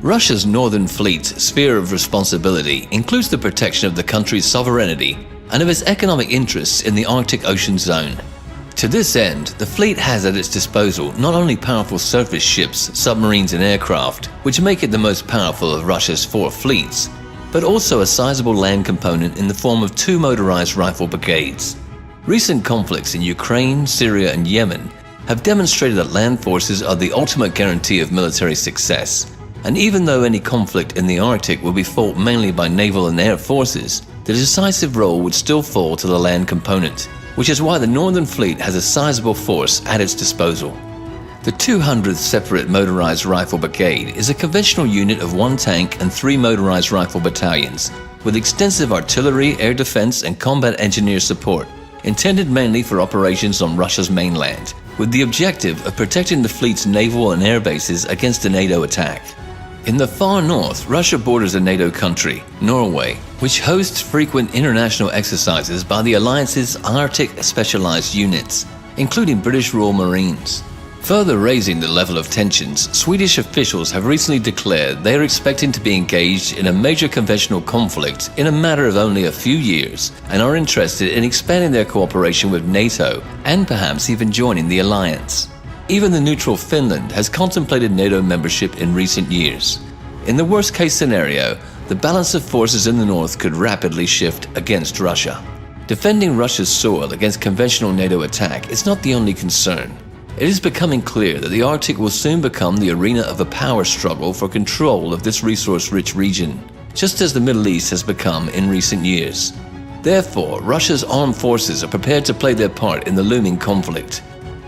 Russia's Northern Fleet's sphere of responsibility includes the protection of the country's sovereignty and of its economic interests in the Arctic Ocean zone. To this end, the fleet has at its disposal not only powerful surface ships, submarines and aircraft, which make it the most powerful of Russia's 4 fleets, but also a sizable land component in the form of 2 motorized rifle brigades. Recent conflicts in Ukraine, Syria and Yemen have demonstrated that land forces are the ultimate guarantee of military success. And even though any conflict in the Arctic will be fought mainly by naval and air forces, the decisive role would still fall to the land component, which is why the Northern Fleet has a sizable force at its disposal. The 200th Separate Motorized Rifle Brigade is a conventional unit of 1 tank and 3 motorized rifle battalions, with extensive artillery, air defense and combat engineer support, intended mainly for operations on Russia's mainland, with the objective of protecting the fleet's naval and air bases against a NATO attack. In the far north, Russia borders a NATO country, Norway, which hosts frequent international exercises by the alliance's Arctic specialized units, including British Royal Marines. Further raising the level of tensions, Swedish officials have recently declared they are expecting to be engaged in a major conventional conflict in a matter of only a few years and are interested in expanding their cooperation with NATO and perhaps even joining the alliance. Even the neutral Finland has contemplated NATO membership in recent years. In the worst-case scenario, the balance of forces in the north could rapidly shift against Russia. Defending Russia's soil against conventional NATO attack is not the only concern. It is becoming clear that the Arctic will soon become the arena of a power struggle for control of this resource-rich region, just as the Middle East has become in recent years. Therefore, Russia's armed forces are prepared to play their part in the looming conflict.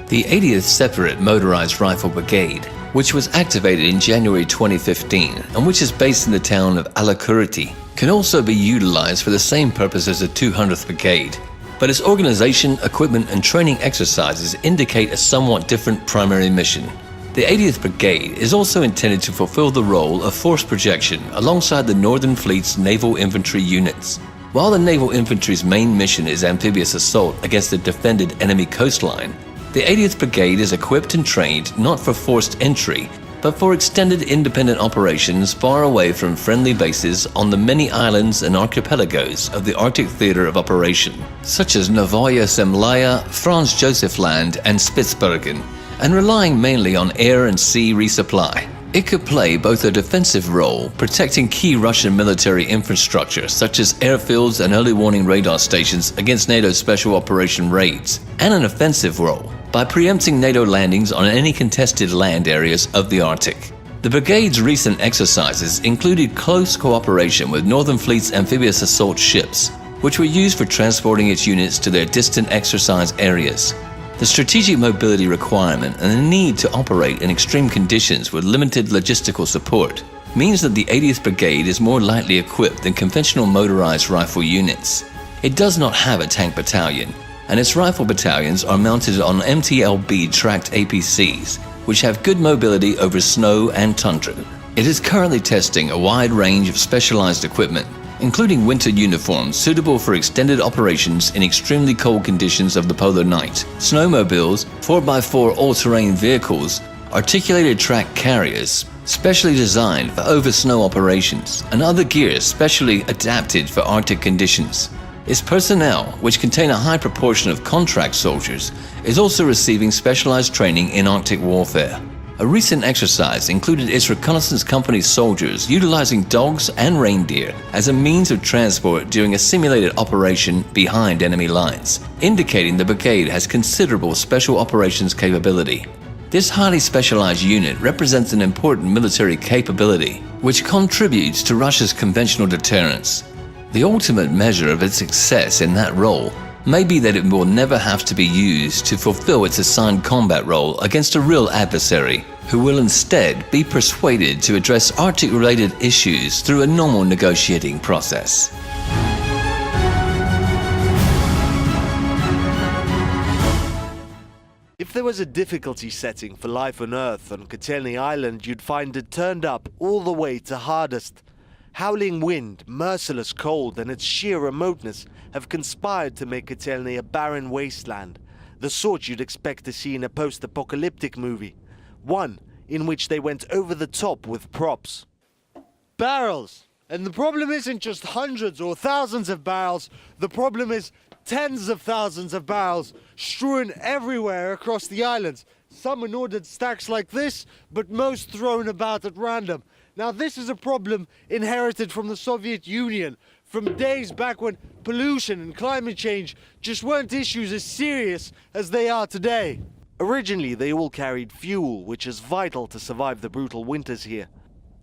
The 80th Separate Motorized Rifle Brigade, which was activated in January 2015 and which is based in the town of Alakurti, can also be utilized for the same purpose as the 200th Brigade, but its organization, equipment and training exercises indicate a somewhat different primary mission. The 80th Brigade is also intended to fulfill the role of force projection alongside the Northern Fleet's naval infantry units. While the naval infantry's main mission is amphibious assault against the defended enemy coastline, the 80th Brigade is equipped and trained not for forced entry, but for extended independent operations far away from friendly bases on the many islands and archipelagos of the Arctic Theater of Operation, such as Novaya Zemlya, Franz Josef Land and Spitsbergen, and relying mainly on air and sea resupply. It could play both a defensive role, protecting key Russian military infrastructure such as airfields and early warning radar stations against NATO's special operation raids, and an offensive role, by preempting NATO landings on any contested land areas of the Arctic. The brigade's recent exercises included close cooperation with Northern Fleet's amphibious assault ships, which were used for transporting its units to their distant exercise areas. The strategic mobility requirement and the need to operate in extreme conditions with limited logistical support means that the 80th Brigade is more lightly equipped than conventional motorized rifle units. It does not have a tank battalion, and its rifle battalions are mounted on MTLB tracked APCs, which have good mobility over snow and tundra. It is currently testing a wide range of specialized equipment, including winter uniforms suitable for extended operations in extremely cold conditions of the polar night, snowmobiles, 4x4 all-terrain vehicles, articulated track carriers, specially designed for over-snow operations, and other gear specially adapted for Arctic conditions. Its personnel, which contain a high proportion of contract soldiers, is also receiving specialized training in Arctic warfare. A recent exercise included its reconnaissance company's soldiers utilizing dogs and reindeer as a means of transport during a simulated operation behind enemy lines, indicating the brigade has considerable special operations capability. This highly specialized unit represents an important military capability, which contributes to Russia's conventional deterrence. The ultimate measure of its success in that role may be that it will never have to be used to fulfill its assigned combat role against a real adversary, who will instead be persuaded to address Arctic-related issues through a normal negotiating process. If there was a difficulty setting for life on Earth on Kotelny Island, you'd find it turned up all the way to hardest. Howling wind, merciless cold, and its sheer remoteness have conspired to make Kotelny a barren wasteland. the sort you'd expect to see in a post-apocalyptic movie. One in which they went over the top with props. Barrels! And the problem isn't just hundreds or thousands of barrels, the problem is tens of thousands of barrels strewn everywhere across the islands. Some in ordered stacks like this, but most thrown about at random. Now this is a problem inherited from the Soviet Union, from days back when pollution and climate change just weren't issues as serious as they are today. Originally they all carried fuel, which is vital to survive the brutal winters here.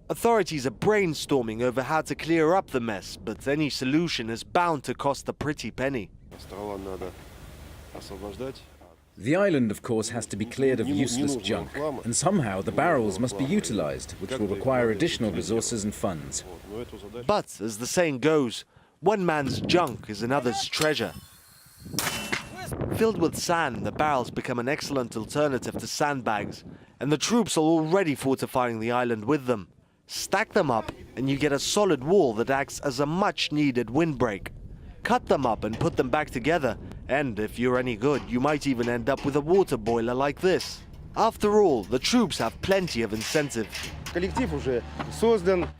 Authorities are brainstorming over how to clear up the mess, but any solution is bound to cost a pretty penny. The island, of course, has to be cleared of useless junk, and somehow the barrels must be utilized, which will require additional resources and funds. But, as the saying goes, one man's junk is another's treasure. Filled with sand, the barrels become an excellent alternative to sandbags, and the troops are already fortifying the island with them. Stack them up, and you get a solid wall that acts as a much-needed windbreak. Cut them up and put them back together, and if you're any good, you might even end up with a water boiler like this. After all, the troops have plenty of incentive.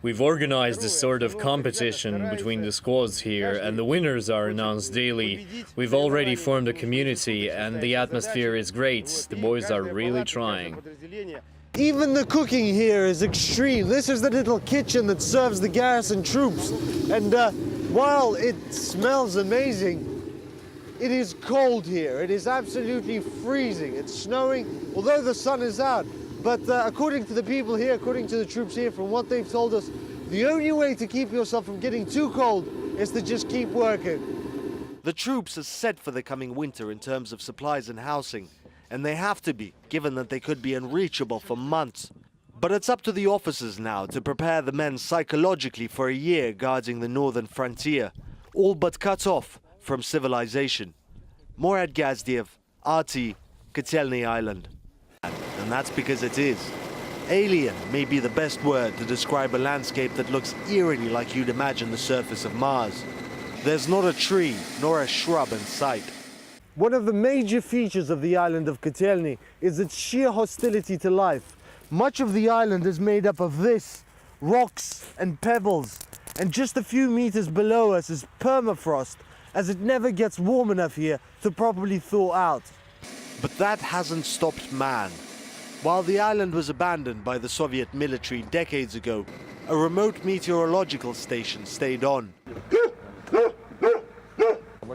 We've organized a sort of competition between the squads here, and the winners are announced daily. We've already formed a community, and the atmosphere is great. The boys are really trying. Even the cooking here is extreme. This is the little kitchen that serves the garrison troops. And while it smells amazing, it is cold here. It is absolutely freezing. It's snowing, although the sun is out. But according to the people here, according to the troops here, from what they've told us, the only way to keep yourself from getting too cold is to just keep working. The troops are set for the coming winter in terms of supplies and housing. And they have to be, given that they could be unreachable for months. But it's up to the officers now to prepare the men psychologically for a year guarding the northern frontier, all but cut off from civilization. Morad Gazdiev, RT, Kotelny Island. And that's because it is. Alien may be the best word to describe a landscape that looks eerily like you'd imagine the surface of Mars. There's not a tree nor a shrub in sight. One of the major features of the island of Kotelny is its sheer hostility to life. Much of the island is made up of this, rocks and pebbles, and just a few meters below us is permafrost, as it never gets warm enough here to properly thaw out. But that hasn't stopped man. While the island was abandoned by the Soviet military decades ago, a remote meteorological station stayed on.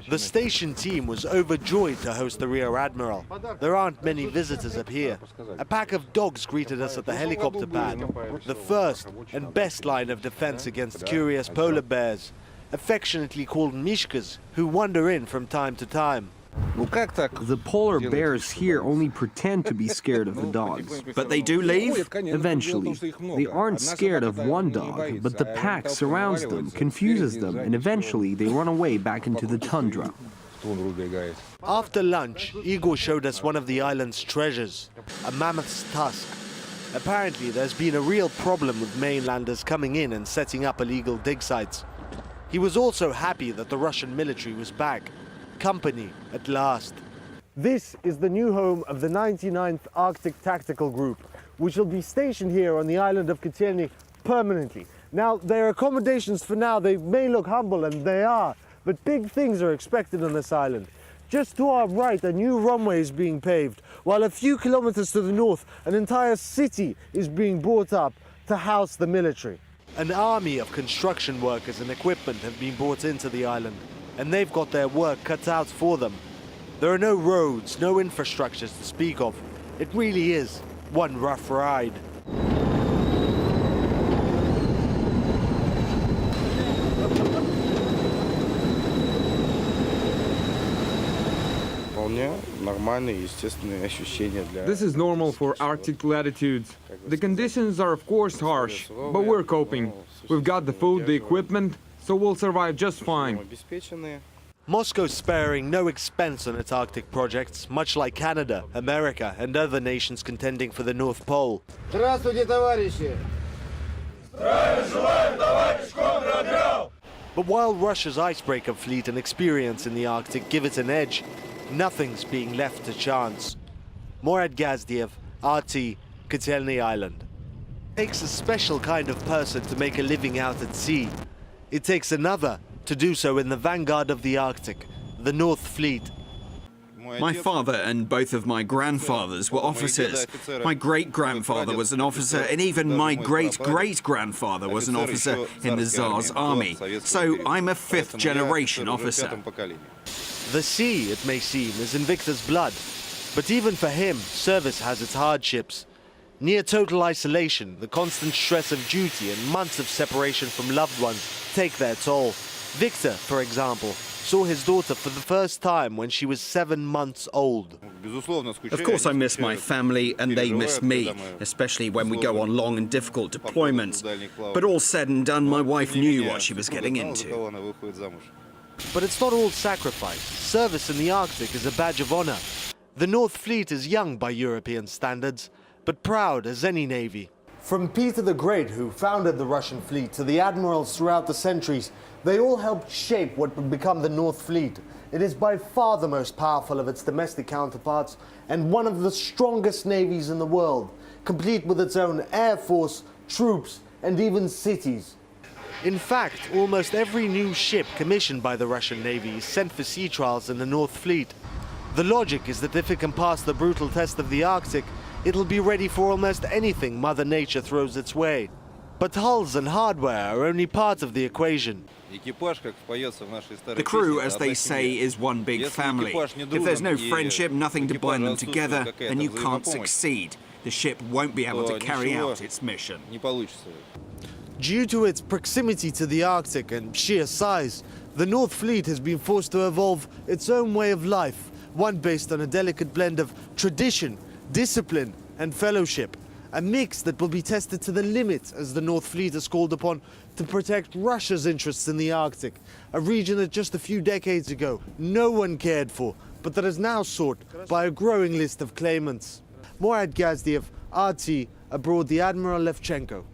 The station team was overjoyed to host the Rear Admiral. There aren't many visitors up here. A pack of dogs greeted us at the helicopter pad. The first and best line of defense against curious polar bears, affectionately called Mishkas, who wander in from time to time. The polar bears here only pretend to be scared of the dogs. But they do leave? Eventually. They aren't scared of one dog, but the pack surrounds them, confuses them, and eventually they run away back into the tundra. After lunch, Igor showed us one of the island's treasures, a mammoth's tusk. Apparently, there's been a real problem with mainlanders coming in and setting up illegal dig sites. He was also happy that the Russian military was back. Company at last. This is the new home of the 99th Arctic Tactical Group, which will be stationed here on the island of Kotelny permanently. Now, their accommodations for now, they may look humble, and they are, but big things are expected on this island. Just to our right, a new runway is being paved, while a few kilometers to the north, an entire city is being brought up to house the military. An army of construction workers and equipment have been brought into the island, and they've got their work cut out for them. There are no roads, no infrastructures to speak of. It really is one rough ride. This is normal for Arctic latitudes. The conditions are of course harsh, but we're coping. We've got the food, the equipment, so we'll survive just fine. Moscow's sparing no expense on its Arctic projects, much like Canada, America, and other nations contending for the North Pole. But while Russia's icebreaker fleet and experience in the Arctic give it an edge, Nothing's being left to chance. Morad Gazdiev, RT, Kotelny Island. It takes a special kind of person to make a living out at sea. It takes another to do so in the vanguard of the Arctic, the North Fleet. My father and both of my grandfathers were officers. My great-grandfather was an officer, and even my great-great-grandfather was an officer in the Tsar's army. So I'm a fifth-generation officer. The sea, it may seem, is in Victor's blood. But even for him, service has its hardships. Near total isolation, the constant stress of duty and months of separation from loved ones take their toll. Victor, for example, saw his daughter for the first time when she was 7 months old. Of course I miss my family and they miss me, especially when we go on long and difficult deployments. But all said and done, my wife knew what she was getting into. But it's not all sacrifice. Service in the Arctic is a badge of honor. The North Fleet is young by European standards, but proud as any navy. From Peter the Great, who founded the Russian fleet, to the admirals throughout the centuries, they all helped shape what would become the North Fleet. It is by far the most powerful of its domestic counterparts and one of the strongest navies in the world, complete with its own air force, troops, and even cities. In fact, almost every new ship commissioned by the Russian Navy is sent for sea trials in the North Fleet. The logic is that if it can pass the brutal test of the Arctic, it'll be ready for almost anything Mother Nature throws its way. But hulls and hardware are only part of the equation. The crew, as they say, is one big family. If there's no friendship, nothing to bind them together, then you can't succeed. The ship won't be able to carry out its mission. Due to its proximity to the Arctic and sheer size, the North Fleet has been forced to evolve its own way of life, one based on a delicate blend of tradition, discipline, and fellowship. A mix that will be tested to the limit as the North Fleet is called upon to protect Russia's interests in the Arctic, a region that just a few decades ago no one cared for, but that is now sought by a growing list of claimants. Morad Gazdiev, RT, aboard the Admiral Levchenko.